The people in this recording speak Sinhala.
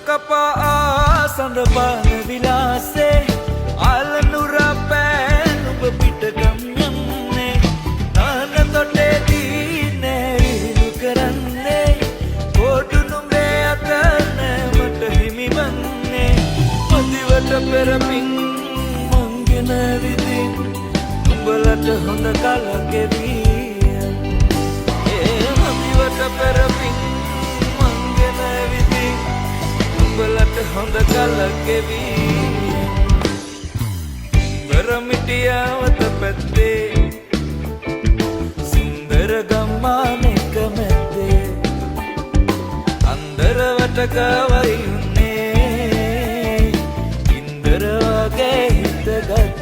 කපා සඳපාන විලාසේ ආලනුර පෑන් ඔබ පිටගම් යන්නේ නාන තොටේදී නෑරිලු කරන්නේ කොඩු නුඹේ අතන මට හිමි වන්නේ මදිවට පෙරමින් මංගෙන විදින් උඹලට හොඳ කලකෙවී මදිවට පෙරමින් මංගෙන විදින් උඹලට හොඳ කලකෙවී පරමිටියාවත පැත්තේ සුන්දර ගම්මානෙක මැත්තේ අන්දරවට කවයි උන්නේ ඉන්දර වගේ හිතගත්